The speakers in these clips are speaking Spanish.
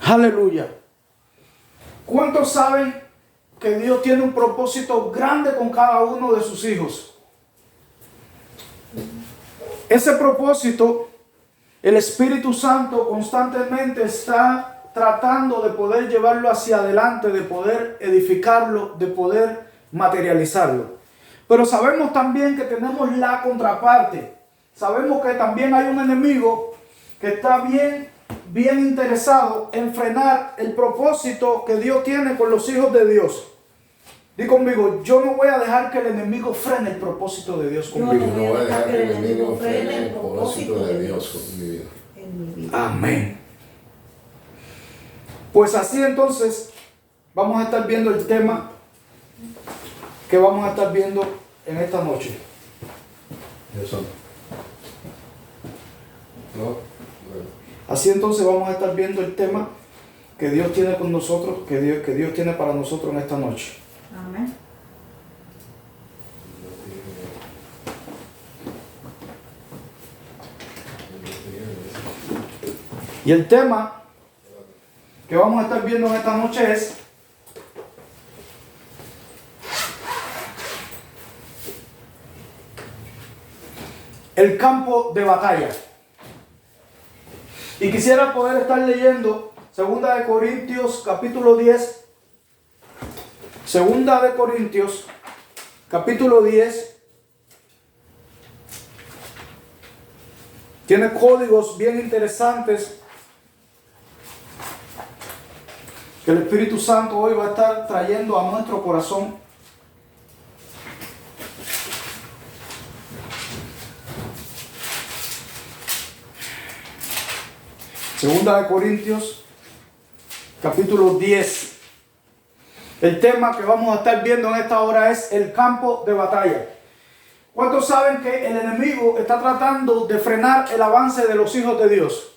Aleluya. ¿Cuántos saben que Dios tiene un propósito grande con cada uno de sus hijos? Ese propósito, el Espíritu Santo constantemente está tratando de poder llevarlo hacia adelante, de poder edificarlo, de poder materializarlo. Pero sabemos también que tenemos la contraparte. Sabemos que también hay un enemigo que está bien interesado en frenar el propósito que Dios tiene con los hijos de Dios. Di conmigo, yo no voy a dejar que el enemigo frene el propósito de Dios conmigo. Yo no voy a dejar que el enemigo frene el propósito de Dios con mi vida. Amén. Pues así entonces vamos a estar viendo el tema que vamos a estar viendo en esta noche. Eso. No. Así entonces vamos a estar viendo el tema que Dios tiene con nosotros, que Dios tiene para nosotros en esta noche. Amén. Y el tema que vamos a estar viendo en esta noche es el campo de batalla. Y quisiera poder estar leyendo 2 de Corintios capítulo 10. 2 de Corintios capítulo 10. Tiene códigos bien interesantes que el Espíritu Santo hoy va a estar trayendo a nuestro corazón. Segunda de Corintios, capítulo 10. El tema que vamos a estar viendo en esta hora es el campo de batalla. ¿Cuántos saben que el enemigo está tratando de frenar el avance de los hijos de Dios?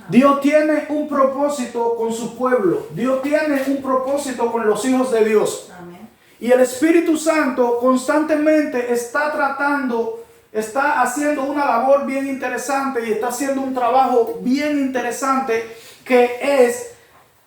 Dios tiene un propósito con su pueblo. Dios tiene un propósito con los hijos de Dios. Amén. Y el Espíritu Santo constantemente está haciendo una labor bien interesante y está haciendo un trabajo bien interesante, que es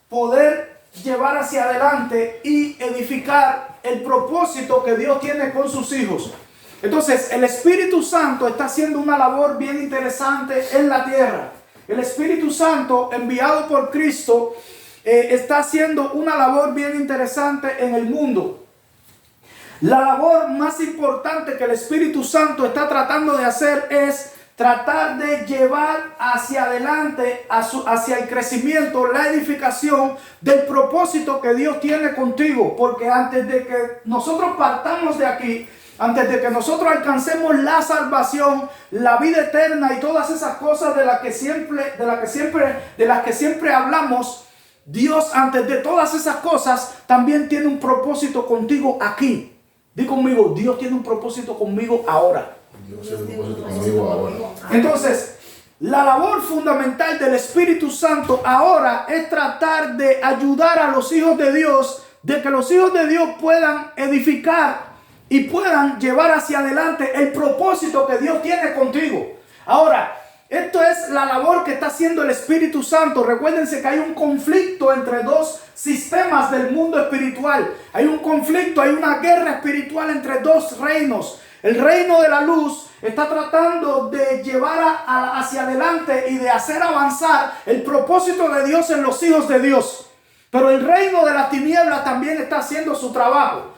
poder llevar hacia adelante y edificar el propósito que Dios tiene con sus hijos. Entonces, el Espíritu Santo está haciendo una labor bien interesante en la tierra. El Espíritu Santo, enviado por Cristo, está haciendo una labor bien interesante en el mundo. La labor más importante que el Espíritu Santo está tratando de hacer es tratar de llevar hacia adelante, hacia el crecimiento, la edificación del propósito que Dios tiene contigo. Porque antes de que nosotros partamos de aquí, antes de que nosotros alcancemos la salvación, la vida eterna y todas esas cosas de las que siempre hablamos, Dios, antes de todas esas cosas, también tiene un propósito contigo aquí. Di conmigo, Dios tiene un propósito conmigo ahora. Dios tiene un propósito conmigo ahora. Entonces, la labor fundamental del Espíritu Santo ahora es tratar de ayudar a los hijos de Dios, de que los hijos de Dios puedan edificar y puedan llevar hacia adelante el propósito que Dios tiene contigo. Ahora, esto es la labor que está haciendo el Espíritu Santo. Recuérdense que hay un conflicto entre dos sistemas del mundo espiritual. Hay un conflicto, hay una guerra espiritual entre dos reinos. El reino de la luz está tratando de llevar hacia adelante y de hacer avanzar el propósito de Dios en los hijos de Dios. Pero el reino de las tinieblas también está haciendo su trabajo.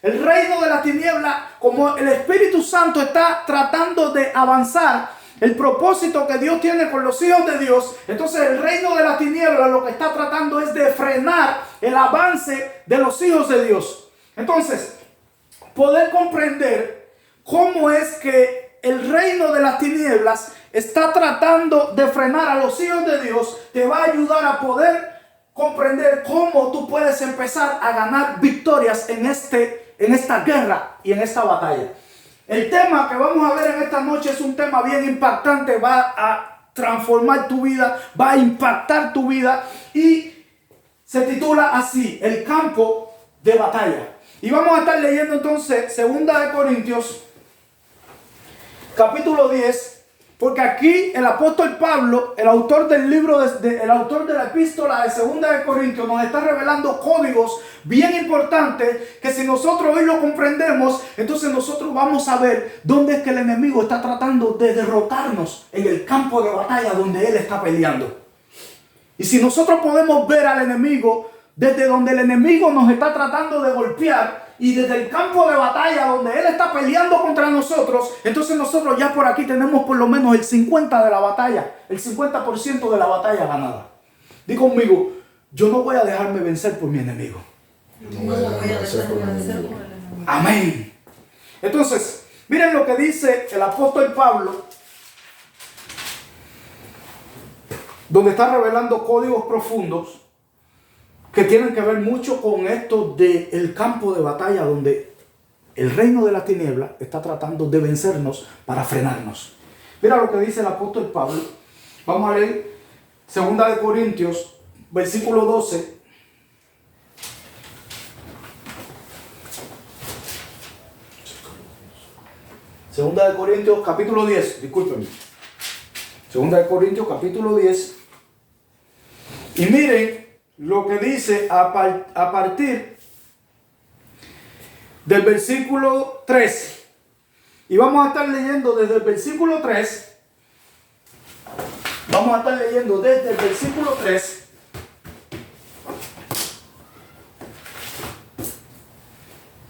El reino de la tiniebla, como el Espíritu Santo está tratando de avanzar el propósito que Dios tiene con los hijos de Dios, entonces el reino de la tiniebla lo que está tratando es de frenar el avance de los hijos de Dios. Entonces, poder comprender cómo es que el reino de las tinieblas está tratando de frenar a los hijos de Dios, te va a ayudar a poder comprender cómo tú puedes empezar a ganar victorias en esta guerra y en esta batalla. El tema que vamos a ver en esta noche es un tema bien impactante, va a transformar tu vida, va a impactar tu vida y se titula así, el campo de batalla. Y vamos a estar leyendo entonces 2 de Corintios, capítulo 10, Porque aquí el apóstol Pablo, el autor del libro, el autor de la epístola de Segunda de Corintios, nos está revelando códigos bien importantes que si nosotros hoy lo comprendemos, entonces nosotros vamos a ver dónde es que el enemigo está tratando de derrotarnos en el campo de batalla donde él está peleando. Y si nosotros podemos ver al enemigo desde donde el enemigo nos está tratando de golpear, y desde el campo de batalla donde él está peleando contra nosotros, entonces nosotros ya por aquí tenemos por lo menos el 50% de la batalla, el 50% de la batalla ganada. Di conmigo, yo no voy a dejarme vencer por mi enemigo. Yo no voy a dejarme vencer por mi enemigo. Amén. Entonces, miren lo que dice el apóstol Pablo, donde está revelando códigos profundos que tienen que ver mucho con esto del campo de batalla donde el reino de las tinieblas está tratando de vencernos para frenarnos. Mira lo que dice el apóstol Pablo. Vamos a leer 2 de Corintios, versículo 12. Segunda de Corintios, capítulo 10, discúlpenme. Segunda de Corintios, capítulo 10. Y miren lo que dice a partir del versículo 3. Y vamos a estar leyendo desde el versículo 3. Vamos a estar leyendo desde el versículo 3.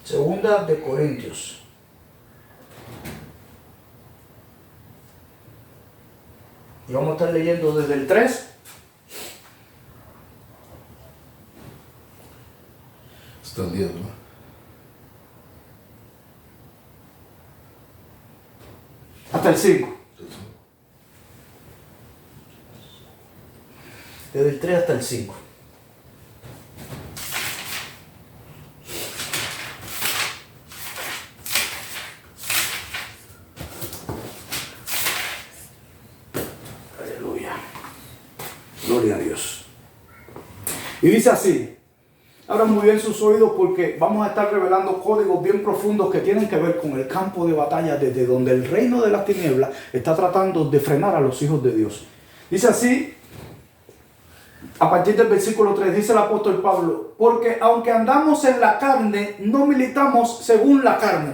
Segunda de Corintios. Y vamos a estar leyendo desde el 3. Hasta el 10, ¿no? Hasta el 5. Desde el 3 hasta el 5. Aleluya. Gloria a Dios. Y dice así. Abran muy bien sus oídos porque vamos a estar revelando códigos bien profundos que tienen que ver con el campo de batalla desde donde el reino de las tinieblas está tratando de frenar a los hijos de Dios. Dice así, a partir del versículo 3, dice el apóstol Pablo, porque aunque andamos en la carne, no militamos según la carne.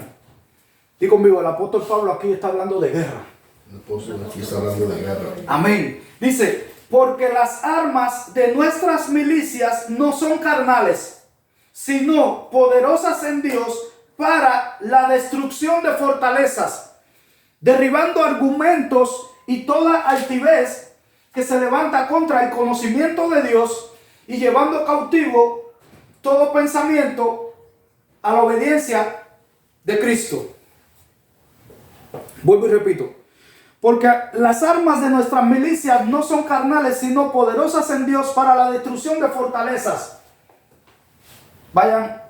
Dí conmigo, el apóstol Pablo aquí está hablando de guerra. El apóstol aquí está hablando de guerra. Amén. Dice, porque las armas de nuestras milicias no son carnales, sino poderosas en Dios para la destrucción de fortalezas, derribando argumentos y toda altivez que se levanta contra el conocimiento de Dios y llevando cautivo todo pensamiento a la obediencia de Cristo. Vuelvo y repito. Porque las armas de nuestras milicias no son carnales, sino poderosas en Dios para la destrucción de fortalezas. Vayan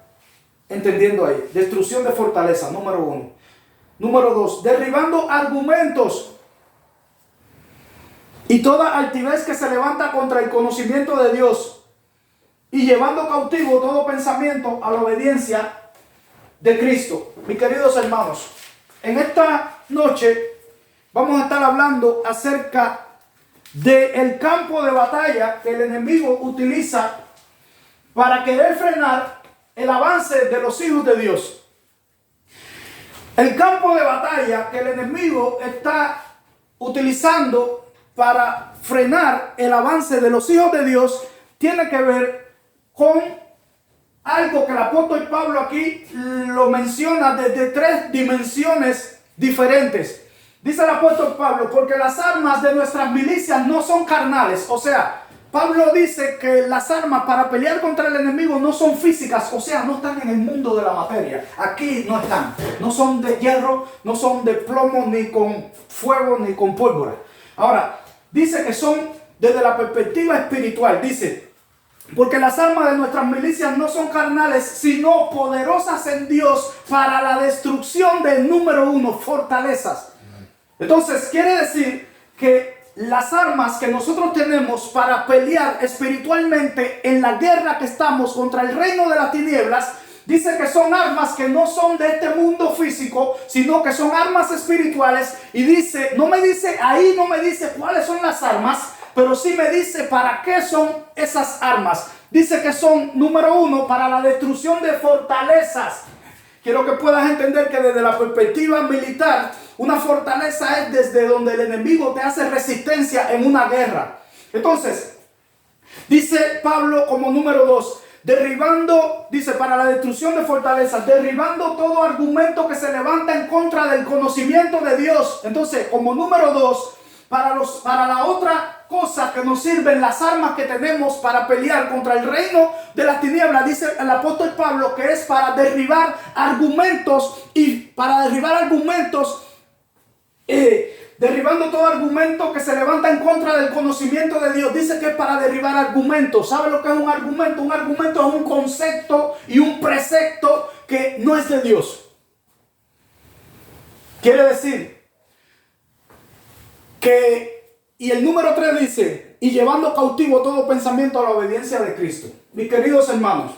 entendiendo ahí. Destrucción de fortalezas, número 1. Número 2, derribando argumentos y toda altivez que se levanta contra el conocimiento de Dios y llevando cautivo todo pensamiento a la obediencia de Cristo. Mis queridos hermanos, en esta noche vamos a estar hablando acerca del campo de batalla que el enemigo utiliza para querer frenar el avance de los hijos de Dios. El campo de batalla que el enemigo está utilizando para frenar el avance de los hijos de Dios tiene que ver con algo que el apóstol Pablo aquí lo menciona desde 3 dimensiones diferentes. Dice el apóstol Pablo, porque las armas de nuestras milicias no son carnales. O sea, Pablo dice que las armas para pelear contra el enemigo no son físicas. O sea, no están en el mundo de la materia. Aquí no están. No son de hierro, no son de plomo, ni con fuego, ni con pólvora. Ahora, dice que son desde la perspectiva espiritual. Dice, porque las armas de nuestras milicias no son carnales, sino poderosas en Dios para la destrucción del número 1, fortalezas. Entonces quiere decir que las armas que nosotros tenemos para pelear espiritualmente en la guerra que estamos contra el reino de las tinieblas dice que son armas que no son de este mundo físico, sino que son armas espirituales. Y dice, no me dice cuáles son las armas, pero sí me dice para qué son esas armas. Dice que son, número 1, para la destrucción de fortalezas. Quiero que puedas entender que desde la perspectiva militar, una fortaleza es desde donde el enemigo te hace resistencia en una guerra. Entonces, dice Pablo como número 2, derribando, dice, para la destrucción de fortalezas, derribando todo argumento que se levanta en contra del conocimiento de Dios. Entonces, como número 2, para la otra cosa que nos sirven las armas que tenemos para pelear contra el reino de las tinieblas, dice el apóstol Pablo, que es para derribar argumentos, y para derribar argumentos, derribando todo argumento que se levanta en contra del conocimiento de Dios. Dice que es para derribar argumentos. ¿Sabe lo que es un argumento? Un argumento es un concepto y un precepto que no es de Dios. Quiere decir que, y el número 3 dice, y llevando cautivo todo pensamiento a la obediencia de Cristo. Mis queridos hermanos,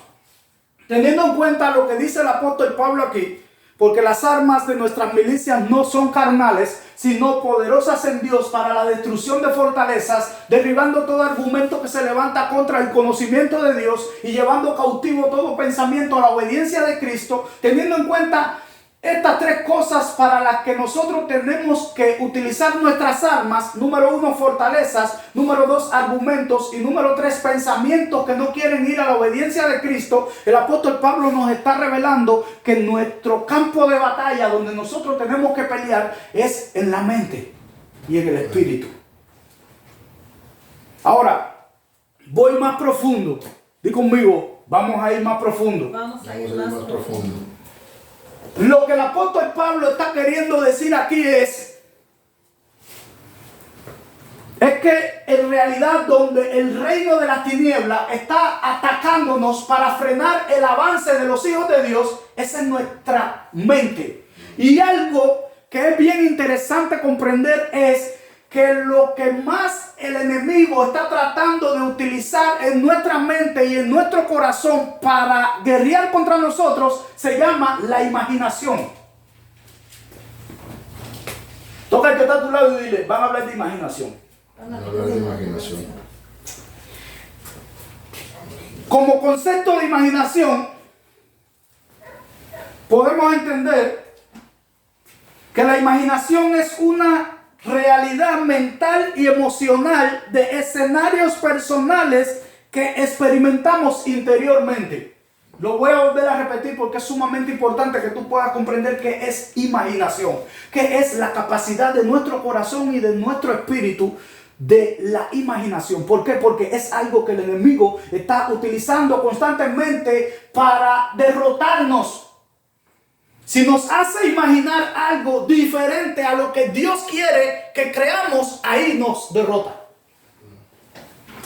teniendo en cuenta lo que dice el apóstol Pablo aquí, porque las armas de nuestras milicias no son carnales, sino poderosas en Dios para la destrucción de fortalezas, derribando todo argumento que se levanta contra el conocimiento de Dios y llevando cautivo todo pensamiento a la obediencia de Cristo. Teniendo en cuenta estas 3 cosas para las que nosotros tenemos que utilizar nuestras armas: número 1, fortalezas; número 2, argumentos; y número 3, pensamientos que no quieren ir a la obediencia de Cristo. El apóstol Pablo nos está revelando que nuestro campo de batalla, donde nosotros tenemos que pelear, es en la mente y en el espíritu. Ahora, voy más profundo. Di conmigo, vamos a ir más profundo. Vamos a ir más profundo. Lo que el apóstol Pablo está queriendo decir aquí es que en realidad donde el reino de las tinieblas está atacándonos para frenar el avance de los hijos de Dios es en nuestra mente. Y algo que es bien interesante comprender es que lo que más el enemigo está tratando de utilizar en nuestra mente y en nuestro corazón para guerrear contra nosotros se llama la imaginación. Toca el que está a tu lado y dile, van a hablar de imaginación. Van a hablar de imaginación. Como concepto de imaginación, podemos entender que la imaginación es una realidad mental y emocional de escenarios personales que experimentamos interiormente. Lo voy a volver a repetir porque es sumamente importante que tú puedas comprender qué es imaginación, qué es la capacidad de nuestro corazón y de nuestro espíritu de la imaginación. ¿Por qué? Porque es algo que el enemigo está utilizando constantemente para derrotarnos. Si nos hace imaginar algo diferente a lo que Dios quiere que creamos, ahí nos derrota.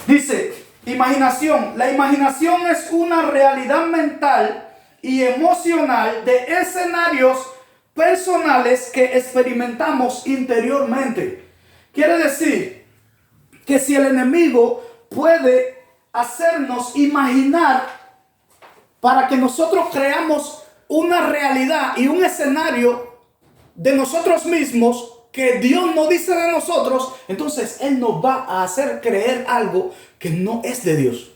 Dice, imaginación. La imaginación es una realidad mental y emocional de escenarios personales que experimentamos interiormente. Quiere decir que si el enemigo puede hacernos imaginar para que nosotros creamos una realidad y un escenario de nosotros mismos que Dios no dice de nosotros, entonces Él nos va a hacer creer algo que no es de Dios.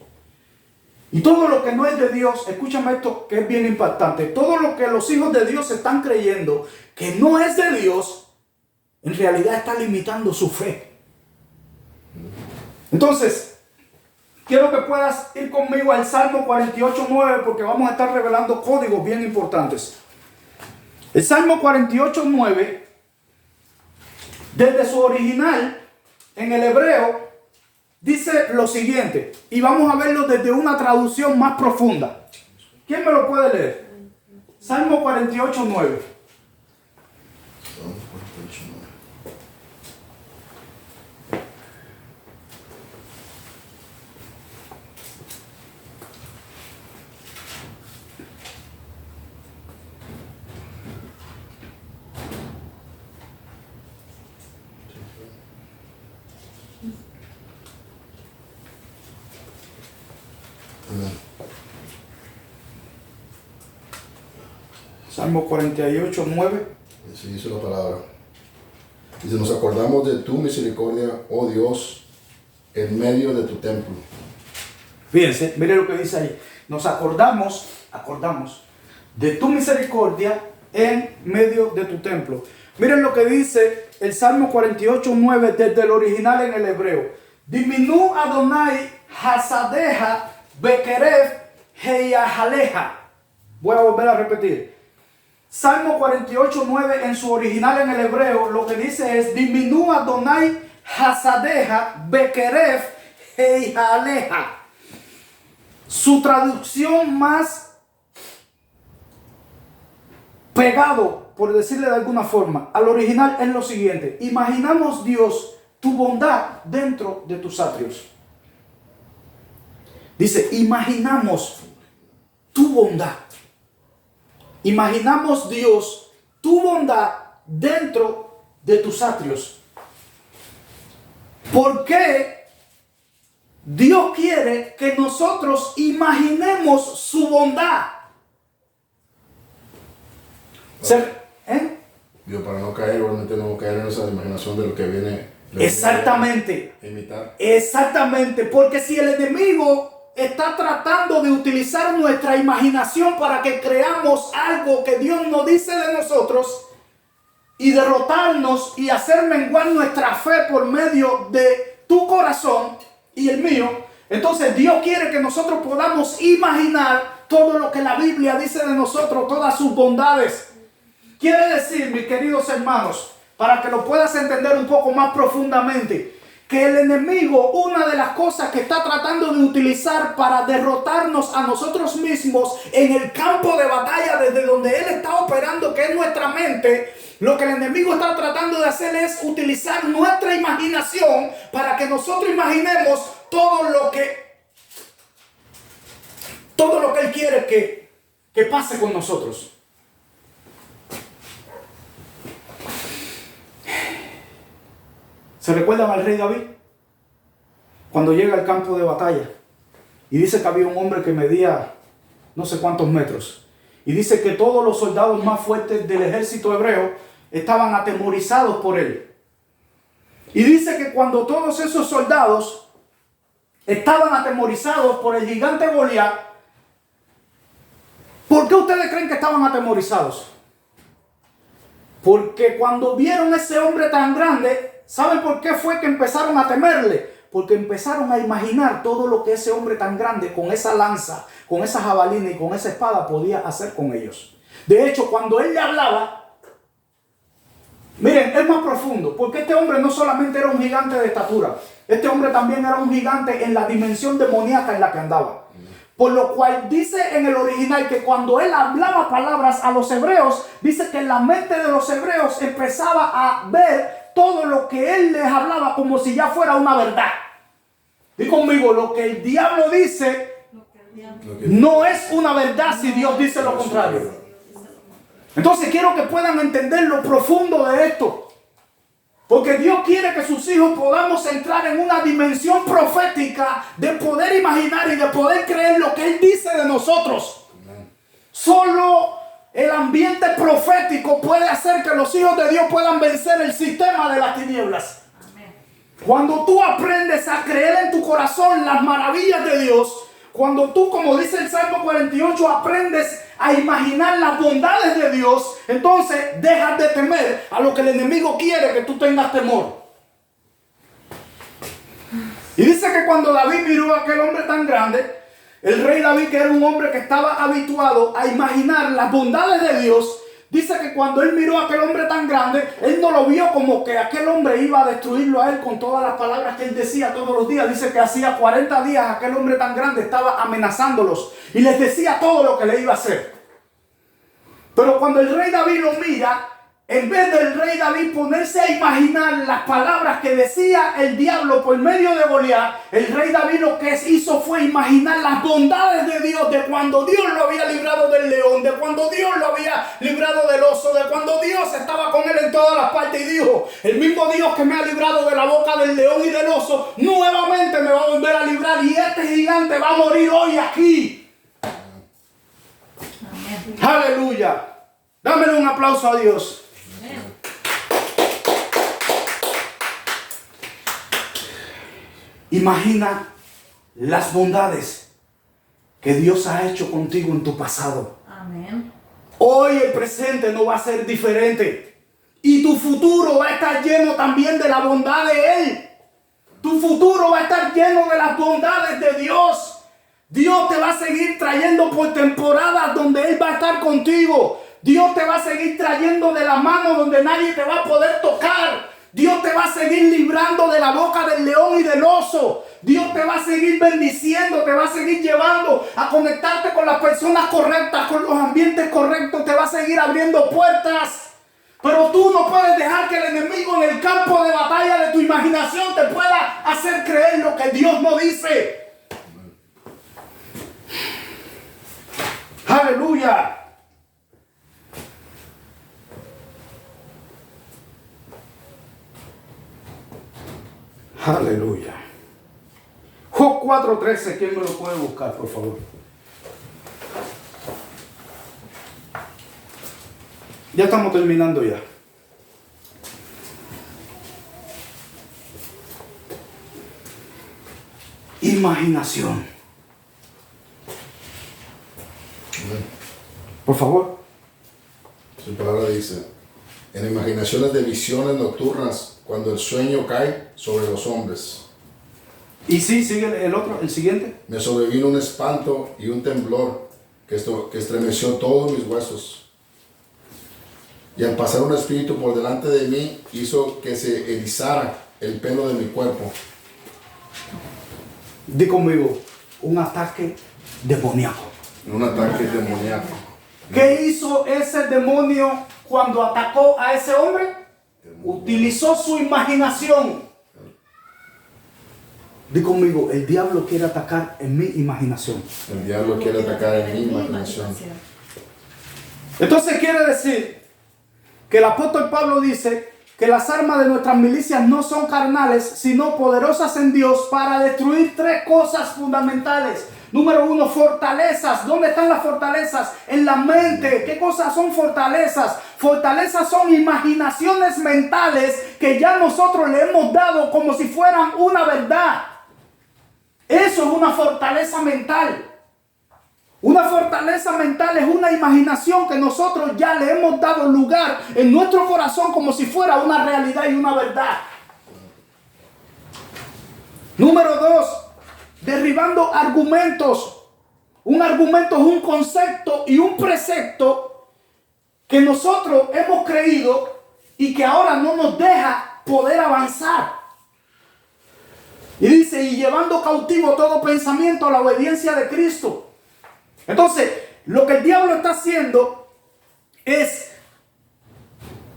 Y todo lo que no es de Dios, escúchame esto que es bien impactante, todo lo que los hijos de Dios están creyendo que no es de Dios, en realidad está limitando su fe. Entonces, quiero que puedas ir conmigo al Salmo 48:9 porque vamos a estar revelando códigos bien importantes. El Salmo 48:9, desde su original en el hebreo, dice lo siguiente. Y vamos a verlo desde una traducción más profunda. ¿Quién me lo puede leer? Salmo 48:9. Salmo 48, 9. Así dice la palabra. Dice, nos acordamos de tu misericordia, oh Dios, en medio de tu templo. Fíjense, mire lo que dice ahí. Nos acordamos de tu misericordia en medio de tu templo. Miren lo que dice el Salmo 48, 9 desde el original en el hebreo. Diminu Adonai hasadeja bekerev heiahaleja. Voy a volver a repetir. Salmo 48, 9 en su original en el hebreo lo que dice es Diminu Adonai hasadeja bekerev heiahaleja. Su traducción más pegado, por decirle de alguna forma, al original es lo siguiente. Imaginamos, Dios, tu bondad dentro de tus atrios. Dice, imaginamos tu bondad. Imaginamos, Dios, tu bondad dentro de tus atrios. ¿Por qué Dios quiere que nosotros imaginemos su bondad? Dios, para no caer, igualmente no caer en esa imaginación de lo que viene. Exactamente. Imitar. Exactamente, porque si el enemigo está tratando de utilizar nuestra imaginación para que creamos algo que Dios nos dice de nosotros y derrotarnos y hacer menguar nuestra fe por medio de tu corazón y el mío, entonces Dios quiere que nosotros podamos imaginar todo lo que la Biblia dice de nosotros, todas sus bondades. Quiere decir, mis queridos hermanos, para que lo puedas entender un poco más profundamente, que el enemigo, una de las cosas que está tratando de utilizar para derrotarnos a nosotros mismos en el campo de batalla desde donde él está operando, que es nuestra mente, lo que el enemigo está tratando de hacer es utilizar nuestra imaginación para que nosotros imaginemos todo lo que él quiere que pase con nosotros. ¿Se recuerdan al rey David? Cuando llega al campo de batalla y dice que había un hombre que medía no sé cuántos metros. Y dice que todos los soldados más fuertes del ejército hebreo estaban atemorizados por él. Y dice que cuando todos esos soldados estaban atemorizados por el gigante Goliat, ¿por qué ustedes creen que estaban atemorizados? Porque cuando vieron ese hombre tan grande, ¿saben por qué fue que empezaron a temerle? Porque empezaron a imaginar todo lo que ese hombre tan grande con esa lanza, con esa jabalina y con esa espada podía hacer con ellos. De hecho, cuando él le hablaba, miren, es más profundo, porque este hombre no solamente era un gigante de estatura, este hombre también era un gigante en la dimensión demoníaca en la que andaba. Por lo cual dice en el original que cuando él hablaba palabras a los hebreos, dice que en la mente de los hebreos empezaba a ver todo lo que él les hablaba como si ya fuera una verdad. Di conmigo, lo que el diablo dice no es una verdad si Dios dice lo contrario. Entonces quiero que puedan entender lo profundo de esto. Porque Dios quiere que sus hijos podamos entrar en una dimensión profética de poder imaginar y de poder creer lo que Él dice de nosotros. Solo el ambiente profético puede hacer que los hijos de Dios puedan vencer el sistema de las tinieblas. Cuando tú aprendes a creer en tu corazón las maravillas de Dios, cuando tú, como dice el Salmo 48, aprendes a imaginar las bondades de Dios, entonces dejas de temer a lo que el enemigo quiere que tú tengas temor. Y dice que cuando David miró a aquel hombre tan grande, el rey David, que era un hombre que estaba habituado a imaginar las bondades de Dios, dice que cuando él miró a aquel hombre tan grande, él no lo vio como que aquel hombre iba a destruirlo a él con todas las palabras que él decía todos los días. Dice que hacía 40 días aquel hombre tan grande estaba amenazándolos y les decía todo lo que le iba a hacer. Pero cuando el rey David lo mira, en vez del rey David ponerse a imaginar las palabras que decía el diablo por medio de Goliat, el rey David lo que hizo fue imaginar las bondades de Dios, de cuando Dios lo había librado del león, de cuando Dios lo había librado del oso, de cuando Dios estaba con él en todas las partes, y dijo: el mismo Dios que me ha librado de la boca del león y del oso, nuevamente me va a volver a librar, y este gigante va a morir hoy aquí. Amén. Aleluya. Dámele un aplauso a Dios. Imagina las bondades que Dios ha hecho contigo en tu pasado. Amén. Hoy el presente no va a ser diferente. Y tu futuro va a estar lleno también de la bondad de Él. Tu futuro va a estar lleno de las bondades de Dios. Dios te va a seguir trayendo por temporadas donde Él va a estar contigo. Dios te va a seguir trayendo de la mano donde nadie te va a poder tocar. Dios te va a seguir librando de la boca del león y del oso. Dios te va a seguir bendiciendo, te va a seguir llevando a conectarte con las personas correctas, con los ambientes correctos. Te va a seguir abriendo puertas. Pero tú no puedes dejar que el enemigo en el campo de batalla de tu imaginación te pueda hacer creer lo que Dios no dice. Aleluya. Aleluya. Job 4:13, ¿quién me lo puede buscar, por favor? Ya estamos terminando ya. Imaginación. Por favor. Su palabra dice, en imaginaciones de visiones nocturnas, cuando el sueño cae sobre los hombres. Y sí, sigue el otro, el siguiente. Me sobrevino un espanto y un temblor que estremeció todos mis huesos. Y al pasar un espíritu por delante de mí, hizo que se erizara el pelo de mi cuerpo. Di conmigo, un ataque demoníaco. Un ataque demoníaco. ¿Qué hizo ese demonio cuando atacó a ese hombre? Utilizó su imaginación. Di conmigo, el diablo quiere atacar en mi imaginación. El diablo quiere atacar en mi imaginación. Entonces quiere decir que el apóstol Pablo dice que las armas de nuestras milicias no son carnales, sino poderosas en Dios para destruir tres cosas fundamentales. Número uno, fortalezas. ¿Dónde están las fortalezas? En la mente. ¿Qué cosas son fortalezas? Fortalezas son imaginaciones mentales que ya nosotros le hemos dado como si fueran una verdad. Eso es una fortaleza mental. Una fortaleza mental es una imaginación que nosotros ya le hemos dado lugar en nuestro corazón como si fuera una realidad y una verdad. Número dos, derribando argumentos. Un argumento es un concepto y un precepto que nosotros hemos creído y que ahora no nos deja poder avanzar. Y dice, y llevando cautivo todo pensamiento a la obediencia de Cristo. Entonces, lo que el diablo está haciendo es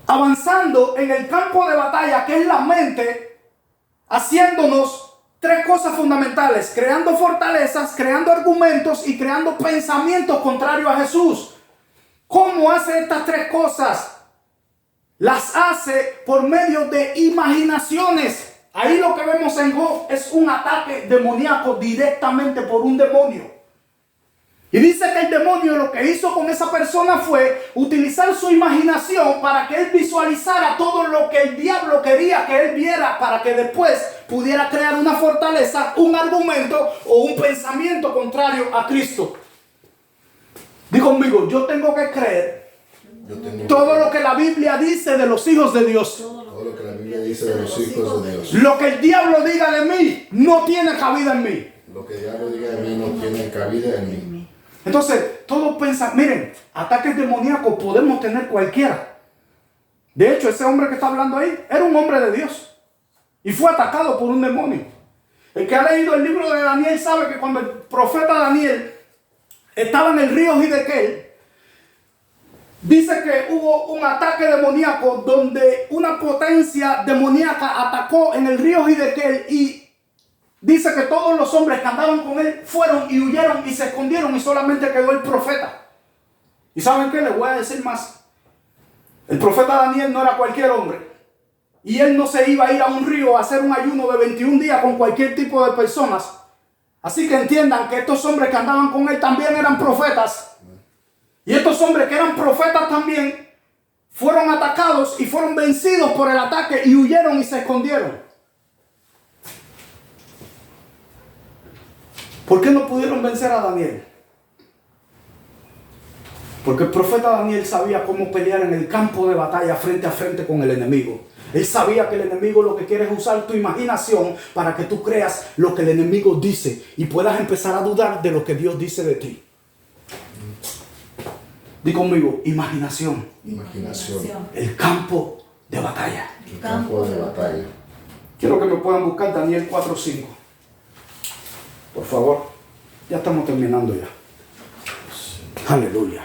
avanzando en el campo de batalla, que es la mente, haciéndonos tres cosas fundamentales: creando fortalezas, creando argumentos y creando pensamientos contrarios a Jesús. ¿Cómo hace estas tres cosas? Las hace por medio de imaginaciones. Ahí lo que vemos en Job es un ataque demoníaco directamente por un demonio. Y dice que el demonio lo que hizo con esa persona fue utilizar su imaginación para que él visualizara todo lo que el diablo quería que él viera, para que después pudiera crear una fortaleza, un argumento o un pensamiento contrario a Cristo. Digo conmigo, yo tengo que creer todo lo que la Biblia dice de los hijos de Dios. Todo lo que la Biblia dice de los hijos de Dios. Lo que el diablo diga de mí no tiene cabida en mí. Lo que el diablo diga de mí no tiene cabida en mí. Entonces, todos piensan, miren, ataques demoníacos podemos tener cualquiera. De hecho, ese hombre que está hablando ahí era un hombre de Dios y fue atacado por un demonio. El que ha leído el libro de Daniel sabe que cuando el profeta Daniel estaba en el río Hidekel, dice que hubo un ataque demoníaco donde una potencia demoníaca atacó en el río Hidekel, y dice que todos los hombres que andaban con él fueron y huyeron y se escondieron, y solamente quedó el profeta. ¿Y saben qué? Les voy a decir más. El profeta Daniel no era cualquier hombre, y él no se iba a ir a un río a hacer un ayuno de 21 días con cualquier tipo de personas. Así que entiendan que estos hombres que andaban con él también eran profetas. Y estos hombres que eran profetas también fueron atacados y fueron vencidos por el ataque y huyeron y se escondieron. ¿Por qué no pudieron vencer a Daniel? Porque el profeta Daniel sabía cómo pelear en el campo de batalla frente a frente con el enemigo. Él sabía que el enemigo lo que quiere es usar tu imaginación para que tú creas lo que el enemigo dice y puedas empezar a dudar de lo que Dios dice de ti. Di conmigo, imaginación. Imaginación. El campo de batalla. El campo de batalla. Quiero que me puedan buscar Daniel 4:5. Por favor. Ya estamos terminando ya. Aleluya.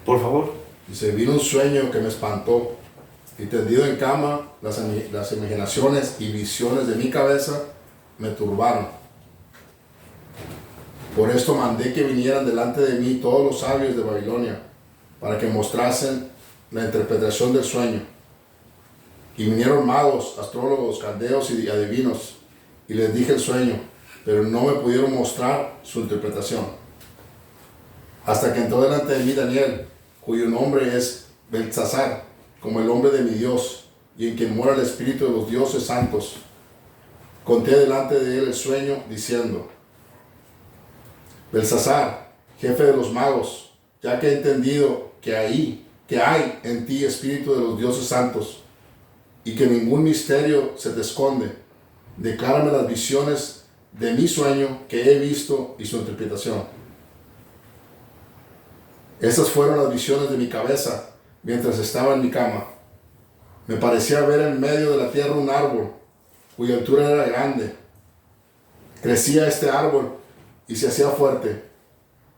Por favor. Dice, vino un sueño que me espantó, y tendido en cama, las imaginaciones y visiones de mi cabeza me turbaron. Por esto mandé que vinieran delante de mí todos los sabios de Babilonia, para que mostrasen la interpretación del sueño. Y vinieron magos, astrólogos, caldeos y adivinos, y les dije el sueño, pero no me pudieron mostrar su interpretación. Hasta que entró delante de mí Daniel, cuyo nombre es Beltsasar, como el nombre de mi Dios, y en quien mora el espíritu de los dioses santos. Conté delante de él el sueño, diciendo, Beltsasar, jefe de los magos, ya que he entendido que hay en ti espíritu de los dioses santos, y que ningún misterio se te esconde, declárame las visiones de mi sueño que he visto y su interpretación. Estas fueron las visiones de mi cabeza mientras estaba en mi cama. Me parecía ver en medio de la tierra un árbol, cuya altura era grande. Crecía este árbol y se hacía fuerte,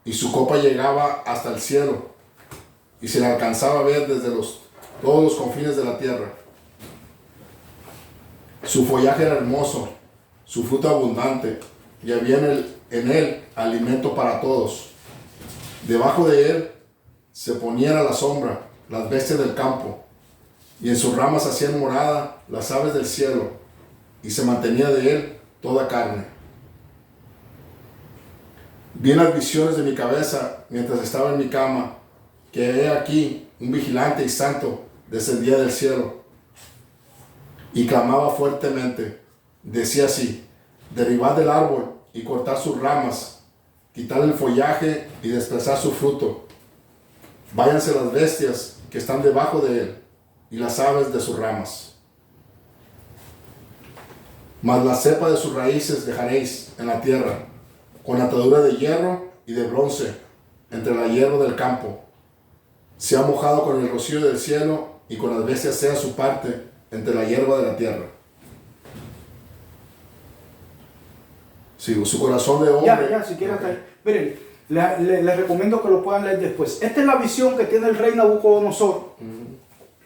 y su copa llegaba hasta el cielo, y se le alcanzaba a ver desde todos los confines de la tierra. Su follaje era hermoso, su fruto abundante, y había en él alimento para todos. Debajo de él se ponían a la sombra las bestias del campo, y en sus ramas hacían morada las aves del cielo, y se mantenía de él toda carne. Vi en las visiones de mi cabeza mientras estaba en mi cama, que he aquí un vigilante y santo descendía del cielo, y clamaba fuertemente. Decía así, derribad el árbol y cortad sus ramas, quitar el follaje y desprezar su fruto. Váyanse las bestias que están debajo de él y las aves de sus ramas. Mas la cepa de sus raíces dejaréis en la tierra, con atadura de hierro y de bronce, entre la hierba del campo. Se ha mojado con el rocío del cielo, y con las bestias sea su parte entre la hierba de la tierra. Sí, su corazón de hombre. Ya, si quieres. Okay. Miren, les recomiendo que lo puedan leer después. Esta es la visión que tiene el rey Nabucodonosor.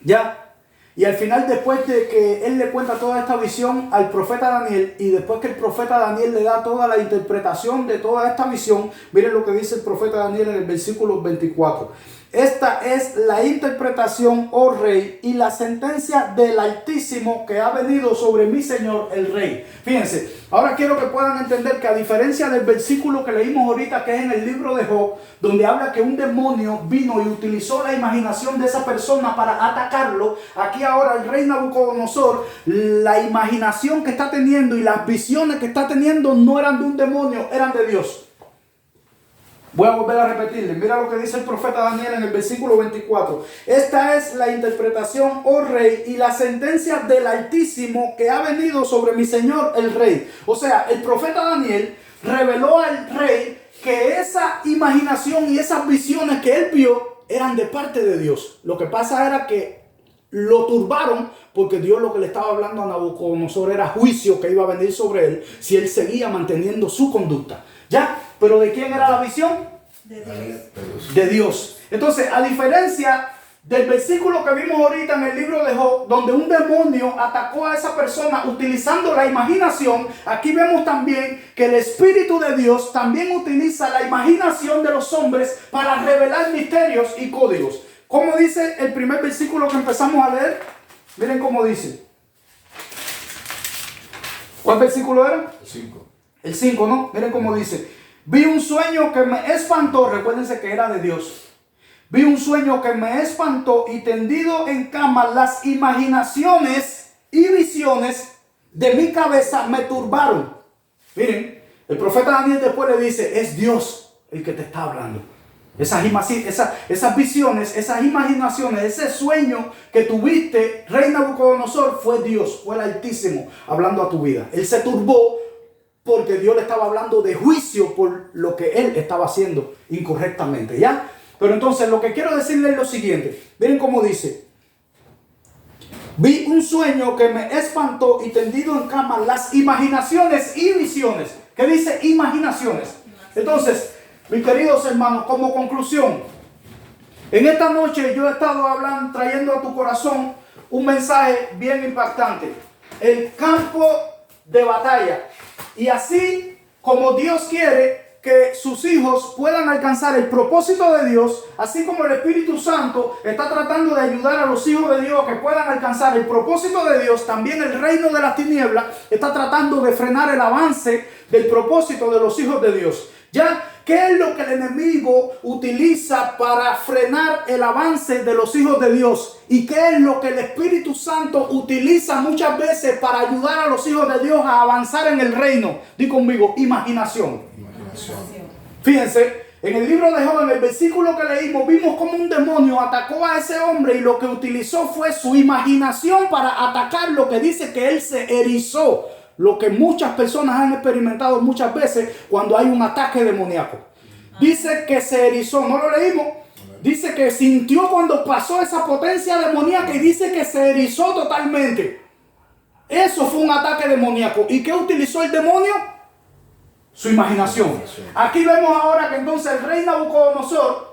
Ya. Y al final, después de que él le cuenta toda esta visión al profeta Daniel, y después que el profeta Daniel le da toda la interpretación de toda esta visión, miren lo que dice el profeta Daniel en el versículo 24. Esta es la interpretación, oh rey, y la sentencia del Altísimo que ha venido sobre mi señor el rey. Fíjense, ahora quiero que puedan entender que a diferencia del versículo que leímos ahorita, que es en el libro de Job, donde habla que un demonio vino y utilizó la imaginación de esa persona para atacarlo, aquí ahora el rey Nabucodonosor, la imaginación que está teniendo y las visiones que está teniendo no eran de un demonio, eran de Dios. Voy a volver a repetirle. Mira lo que dice el profeta Daniel en el versículo 24. Esta es la interpretación, oh rey, y la sentencia del Altísimo que ha venido sobre mi señor el rey. O sea, el profeta Daniel reveló al rey que esa imaginación y esas visiones que él vio eran de parte de Dios. Lo que pasa era que lo turbaron, porque Dios lo que le estaba hablando a Nabucodonosor era juicio que iba a venir sobre él si él seguía manteniendo su conducta. ¿Ya? ¿Pero de quién era la visión? De Dios. De Dios. Entonces, a diferencia del versículo que vimos ahorita en el libro de Job, donde un demonio atacó a esa persona utilizando la imaginación, aquí vemos también que el Espíritu de Dios también utiliza la imaginación de los hombres para revelar misterios y códigos. ¿Cómo dice el primer versículo que empezamos a leer? Miren cómo dice. ¿Cuál versículo era? El 5. El 5, ¿no? Miren cómo dice. Vi un sueño que me espantó. Recuérdense que era de Dios. Vi un sueño que me espantó y tendido en cama las imaginaciones y visiones de mi cabeza me turbaron. Miren, el profeta Daniel después le dice, es Dios el que te está hablando. Esas visiones, esas imaginaciones, ese sueño que tuviste, rey Nabucodonosor, fue Dios, fue el Altísimo hablando a tu vida. Él se turbó porque Dios le estaba hablando de juicio por lo que él estaba haciendo incorrectamente, ¿ya? Pero entonces lo que quiero decirles es lo siguiente. Miren cómo dice. Vi un sueño que me espantó y tendido en cama las imaginaciones y visiones. ¿Qué dice imaginaciones? Entonces, mis queridos hermanos, como conclusión, en esta noche yo he estado hablando, trayendo a tu corazón un mensaje bien impactante. El campo de batalla. Y así como Dios quiere que sus hijos puedan alcanzar el propósito de Dios, así como el Espíritu Santo está tratando de ayudar a los hijos de Dios que puedan alcanzar el propósito de Dios, también el reino de las tinieblas está tratando de frenar el avance del propósito de los hijos de Dios. ¿Ya? ¿Qué es lo que el enemigo utiliza para frenar el avance de los hijos de Dios? ¿Y qué es lo que el Espíritu Santo utiliza muchas veces para ayudar a los hijos de Dios a avanzar en el reino? Di conmigo, imaginación. Fíjense, en el libro de Job, en el versículo que leímos, vimos cómo un demonio atacó a ese hombre y lo que utilizó fue su imaginación para atacar, lo que dice que él se erizó. Lo que muchas personas han experimentado muchas veces cuando hay un ataque demoníaco. Dice que se erizó, ¿no lo leímos? Dice que sintió cuando pasó esa potencia demoníaca y dice que se erizó totalmente. Eso fue un ataque demoníaco. ¿Y qué utilizó el demonio? Su imaginación. Aquí vemos ahora que entonces el rey Nabucodonosor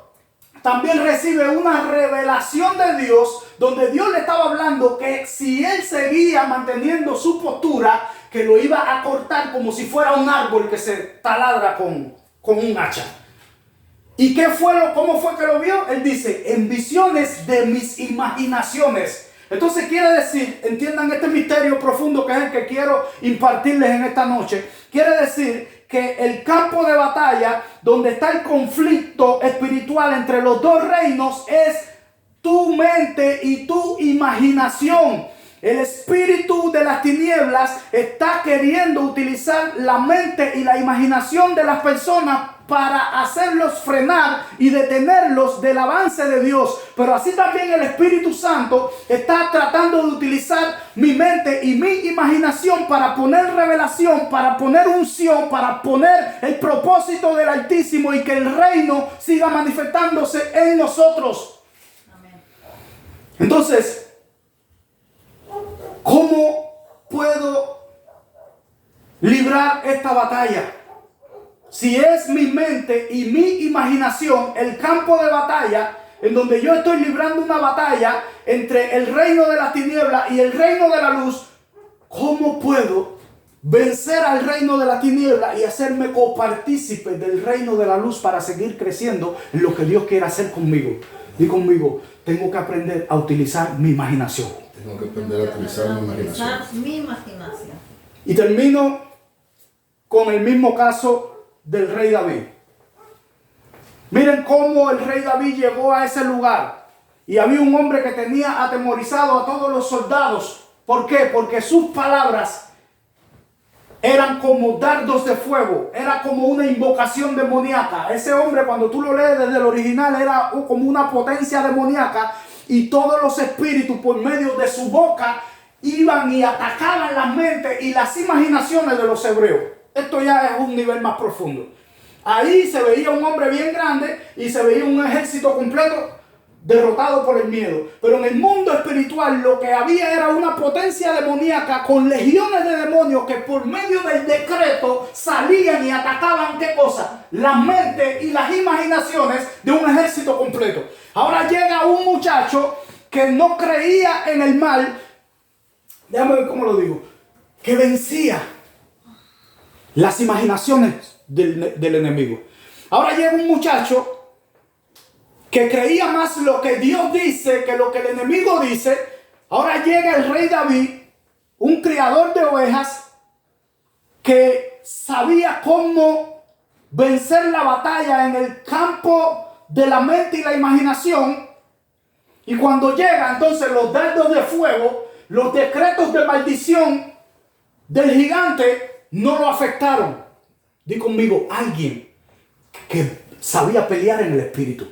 también recibe una revelación de Dios, donde Dios le estaba hablando que si él seguía manteniendo su postura, que lo iba a cortar como si fuera un árbol que se taladra con un hacha. ¿Y cómo fue que lo vio? Él dice, en visiones de mis imaginaciones. Entonces quiere decir, entiendan este misterio profundo que es el que quiero impartirles en esta noche. Quiere decir que el campo de batalla, donde está el conflicto espiritual entre los dos reinos, es tu mente y tu imaginación. El espíritu de las tinieblas está queriendo utilizar la mente y la imaginación de las personas para hacerlos frenar y detenerlos del avance de Dios. Pero así también el Espíritu Santo está tratando de utilizar mi mente y mi imaginación para poner revelación, para poner unción, para poner el propósito del Altísimo y que el reino siga manifestándose en nosotros. Amén. Entonces, ¿cómo puedo librar esta batalla? Si es mi mente y mi imaginación el campo de batalla en donde yo estoy librando una batalla entre el reino de las tinieblas y el reino de la luz, ¿cómo puedo vencer al reino de la tiniebla y hacerme copartícipe del reino de la luz para seguir creciendo en lo que Dios quiere hacer conmigo? Di conmigo, tengo que aprender a utilizar mi imaginación. Tengo que aprender a utilizar mi imaginación. Y termino con el mismo caso del rey David. Miren cómo el rey David llegó a ese lugar y había un hombre que tenía atemorizado a todos los soldados. ¿Por qué? Porque sus palabras eran como dardos de fuego, era como una invocación demoníaca. Ese hombre, cuando tú lo lees desde el original, era como una potencia demoníaca y todos los espíritus por medio de su boca iban y atacaban las mentes y las imaginaciones de los hebreos. Esto ya es un nivel más profundo. Ahí se veía un hombre bien grande y se veía un ejército completo derrotado por el miedo. Pero en el mundo espiritual lo que había era una potencia demoníaca con legiones de demonios que por medio del decreto salían y atacaban, ¿qué cosa? Las mentes y las imaginaciones de un ejército completo. Ahora llega un muchacho que no creía en el mal, déjame ver cómo lo digo, que vencía las imaginaciones del enemigo. Ahora llega un muchacho que creía más lo que Dios dice que lo que el enemigo dice. Ahora llega el rey David, un criador de ovejas, que sabía cómo vencer la batalla en el campo de la mente y la imaginación. Y cuando llega entonces los dardos de fuego, los decretos de maldición del gigante no lo afectaron. Di conmigo, alguien que sabía pelear en el espíritu.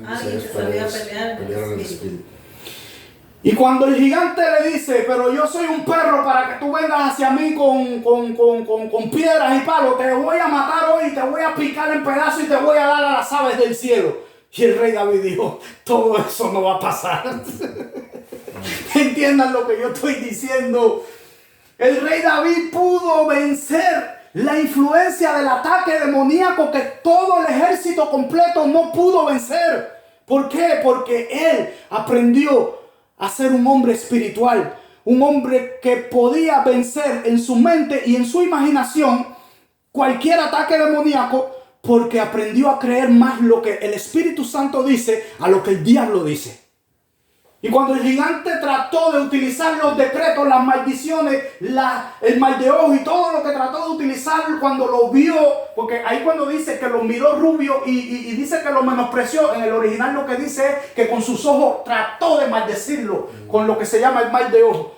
Alguien que sabía pelear en el espíritu. Y cuando el gigante le dice, pero yo soy un perro para que tú vengas hacia mí con piedras y palos, te voy a matar hoy, te voy a picar en pedazos y te voy a dar a las aves del cielo. Y el rey David dijo, todo eso no va a pasar. Entiendan lo que yo estoy diciendo. El rey David pudo vencer la influencia del ataque demoníaco que todo el ejército completo no pudo vencer. ¿Por qué? Porque él aprendió a ser un hombre espiritual, un hombre que podía vencer en su mente y en su imaginación cualquier ataque demoníaco, porque aprendió a creer más lo que el Espíritu Santo dice a lo que el diablo dice. Y cuando el gigante trató de utilizar los decretos, las maldiciones, el mal de ojo y todo lo que trató de utilizar, cuando lo vio, porque ahí cuando dice que lo miró rubio y dice que lo menospreció, en el original lo que dice es que con sus ojos trató de maldecirlo con lo que se llama el mal de ojo.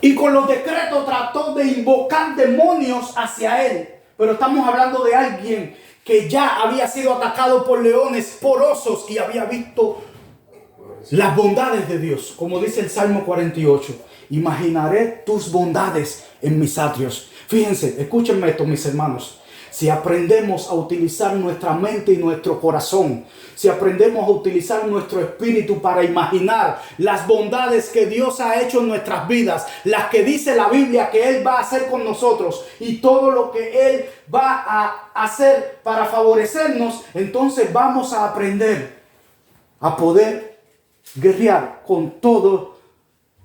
Y con los decretos trató de invocar demonios hacia él. Pero estamos hablando de alguien que ya había sido atacado por leones, por osos, y había visto las bondades de Dios, como dice el Salmo 48. Imaginaré tus bondades en mis atrios. Fíjense, escúchenme esto, mis hermanos. Si aprendemos a utilizar nuestra mente y nuestro corazón, si aprendemos a utilizar nuestro espíritu para imaginar las bondades que Dios ha hecho en nuestras vidas, las que dice la Biblia que Él va a hacer con nosotros y todo lo que Él va a hacer para favorecernos, entonces vamos a aprender a poder guerrear con todas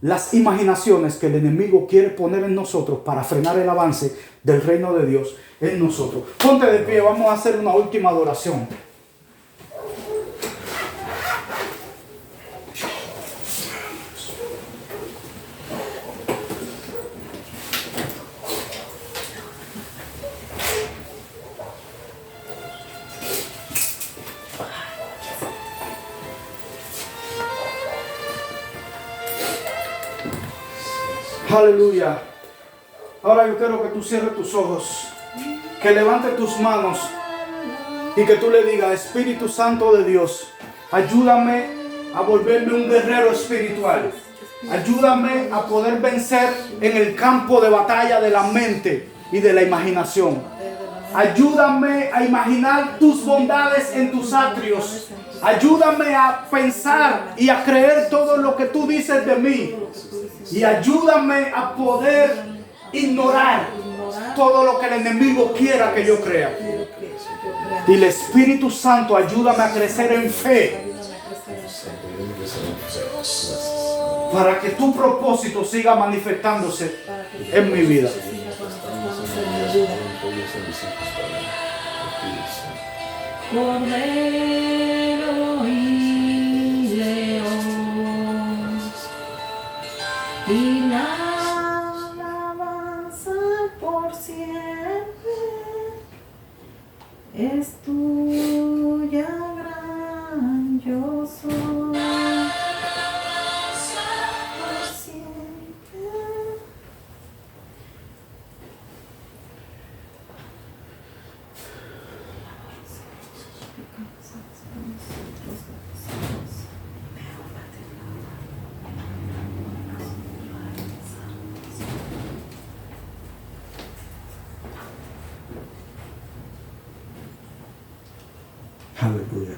las imaginaciones que el enemigo quiere poner en nosotros para frenar el avance del reino de Dios en nosotros. Ponte de pie, vamos a hacer una última adoración. Aleluya. Ahora yo quiero que tú cierres tus ojos, que levantes tus manos y que tú le digas: Espíritu Santo de Dios, ayúdame a volverme un guerrero espiritual. Ayúdame a poder vencer en el campo de batalla de la mente y de la imaginación. Ayúdame a imaginar tus bondades en tus atrios. Ayúdame a pensar y a creer todo lo que tú dices de mí. Y ayúdame a poder ignorar todo lo que el enemigo quiera que yo crea. Y el Espíritu Santo, ayúdame a crecer en fe, para que tu propósito siga manifestándose en mi vida. Cordero y león, y la alabanza por siempre es tuya, gran yo soy. Por siempre. Aleluya.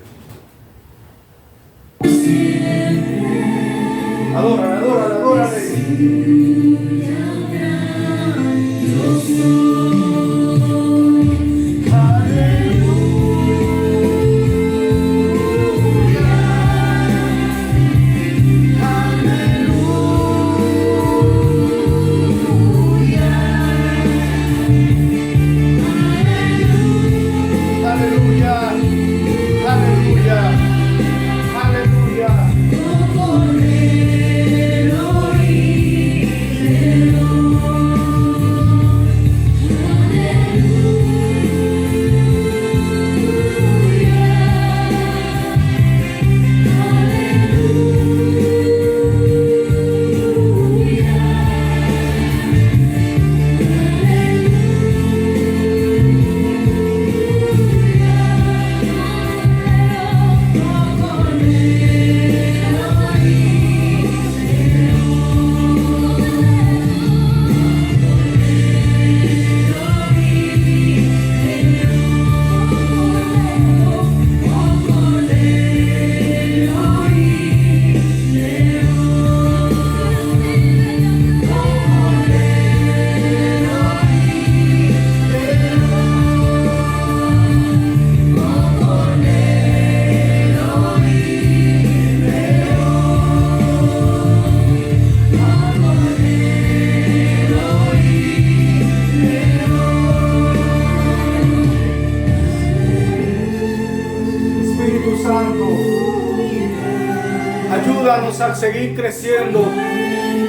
ayúdanos a seguir creciendo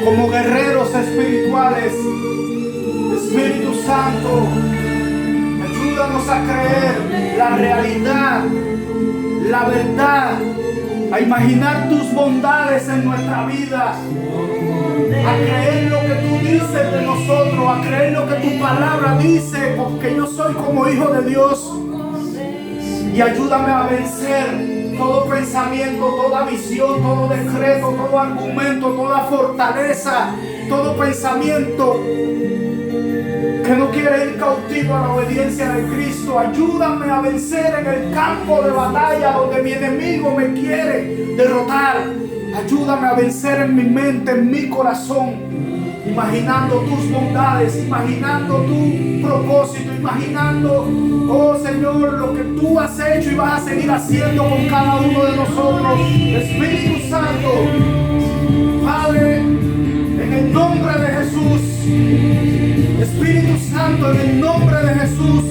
como guerreros espirituales. Espíritu Santo, ayúdanos a creer la realidad, la verdad, a imaginar tus bondades en nuestra vida, a creer lo que tú dices de nosotros, a creer lo que tu palabra dice, porque yo soy como hijo de Dios. Y ayúdame a vencer todo pensamiento, toda visión, todo decreto, todo argumento, toda fortaleza, todo pensamiento que no quiere ir cautivo a la obediencia de Cristo. Ayúdame a vencer en el campo de batalla donde mi enemigo me quiere derrotar. Ayúdame a vencer en mi mente, en mi corazón, imaginando tus bondades, imaginando tu propósito, imaginando, oh Señor, lo que tú has hecho y vas a seguir haciendo con cada uno de nosotros. Espíritu Santo, Padre, en el nombre de Jesús, Espíritu Santo, en el nombre de Jesús,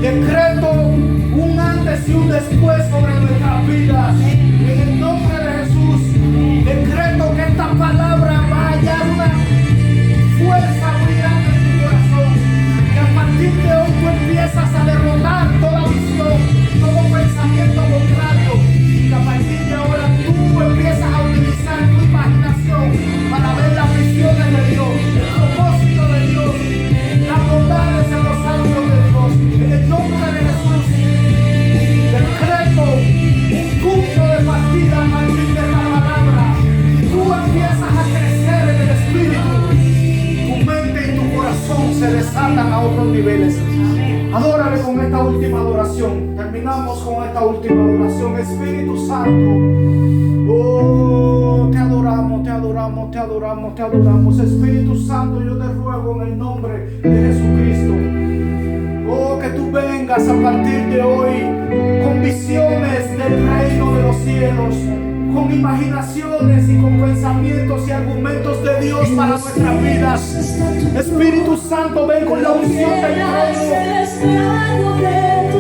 decreto un antes y un después sobre nuestras vidas. En el nombre de Jesús, decreto que esta palabra va a hallar una fuerza muy grande en tu corazón, que a partir de hoy tú empiezas a derrotar toda visión, todo pensamiento contrario, y que a partir de ahora tú empiezas a utilizar tu imaginación para ver las visiones de Dios, el propósito de Dios, las bondades en los ángulos de Dios. En el nombre de Jesús, decreto un punto de partida a partir de esta palabra. Tú empiezas a crecer en el Espíritu, tu mente y tu corazón se desatan a otros niveles. Adórale con esta última adoración. Terminamos con esta última adoración. Espíritu Santo, oh, te adoramos, te adoramos, te adoramos, te adoramos. Espíritu Santo, yo te ruego en el nombre de Jesucristo, oh, que tú vengas a partir de hoy con visiones del reino de los cielos, con imaginaciones y con pensamientos y argumentos de Dios para nuestras vidas. Espíritu Santo, ven con la unción del trono.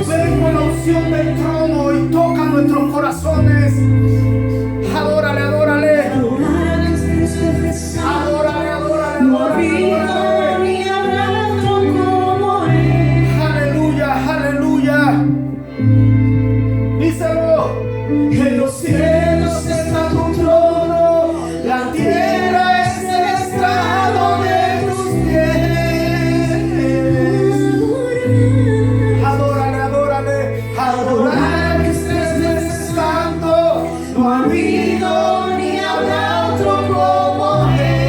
Ven con la unción del trono y toca nuestros corazones. Adórale, adórale. Adórale, adórale, adórale. Aleluya, aleluya. Díselo. En los cielos está tu trono, la tierra es el estrado de tus pies. Adórale, adórale, adórale, que estés santo. No ha habido ni habrá otro como Él.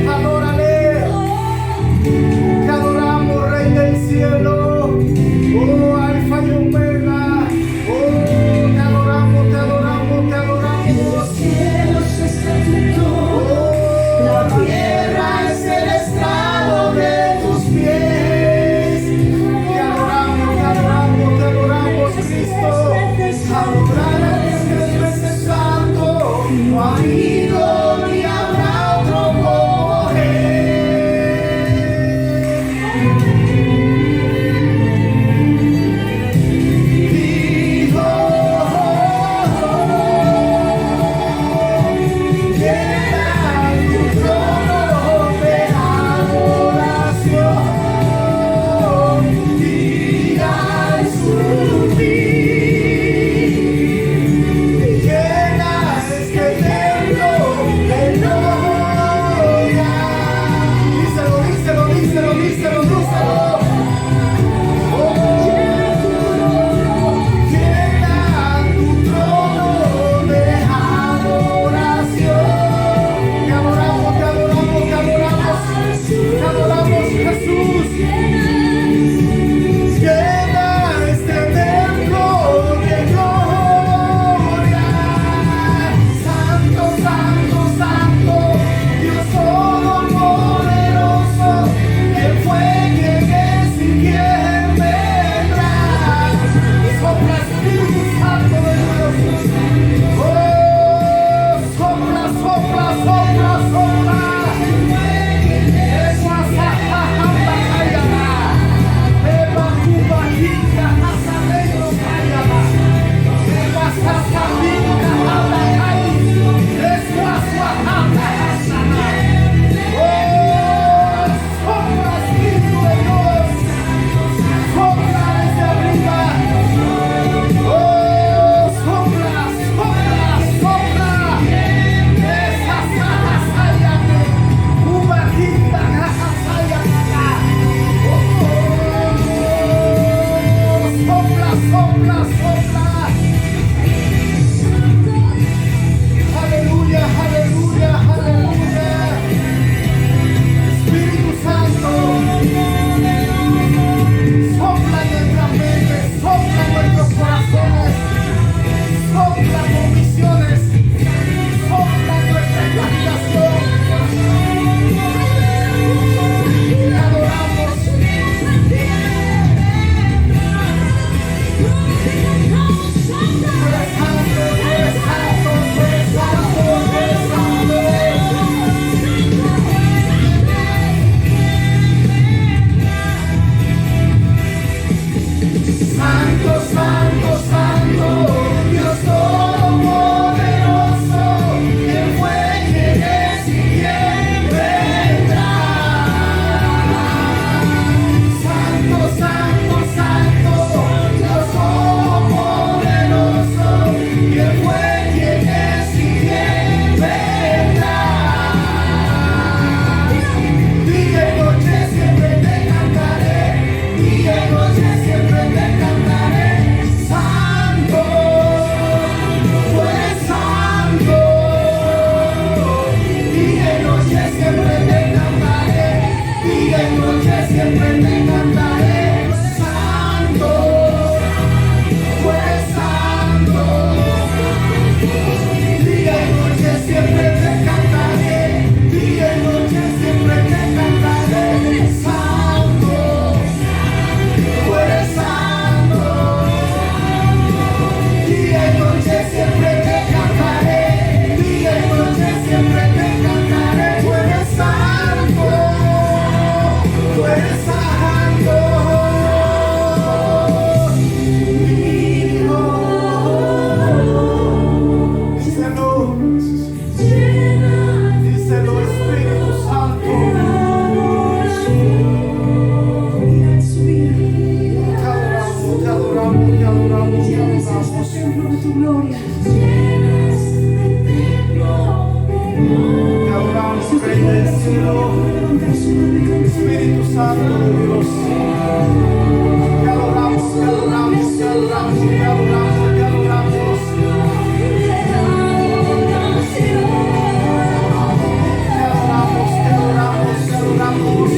Adórale. Espíritu Santo de Dios. Te adoramos, te adoramos, te adoramos, te adoramos, te adoramos. Te adoramos, te adoramos, te adoramos.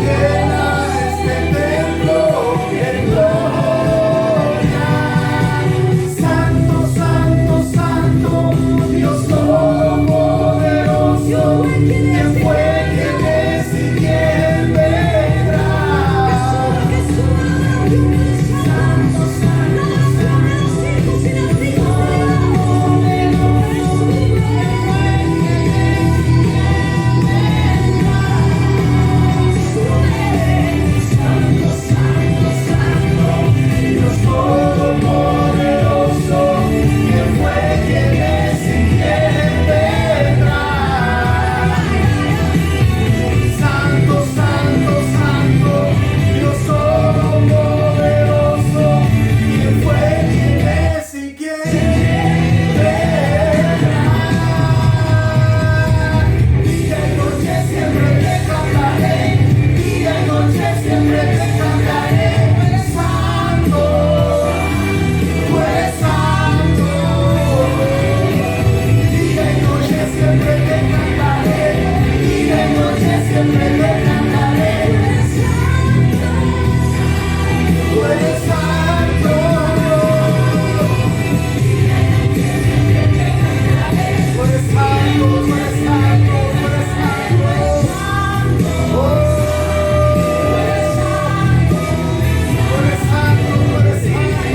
Llena este templo de gloria. Santo, santo, santo, Dios todopoderoso. ¿Quién fue, quién es y quién vendrá? Santo, santo, Dios todopoderoso. ¿Quién fue, quién es y quién vendrá? Santo, santo, santo, Dios todopoderoso. ¿Quién fue, quién es y quién vendrá? Día y noche siempre te cantaré, día y noche siempre te cantaré. Santo, tú eres santo. Día y noche siempre te cantaré, día y noche siempre te cantaré. Tú eres santo. Tú eres santo, tú eres santo, tú eres santo. Oh, tú eres santo, tú eres santo,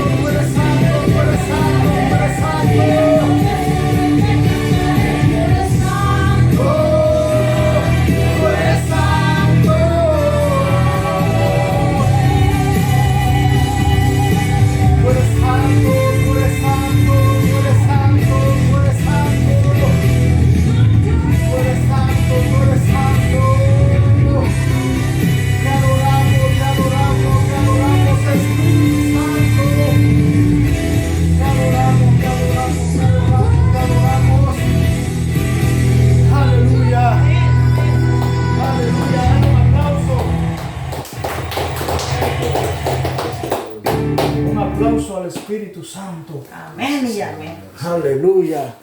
tú eres santo, tú eres santo, tú eres santo. Oh, tú eres santo. Tú eres santo, tú eres santo, tú eres santo, tú eres santo. Tú eres santo, tú eres santo. Te adoramos, te adoramos, te adoramos, Espíritu Santo. Te adoramos, te adoramos, te adoramos, te adoramos. Aleluya. Aleluya. Un aplauso al Espíritu Santo. Amén y amén. Aleluya.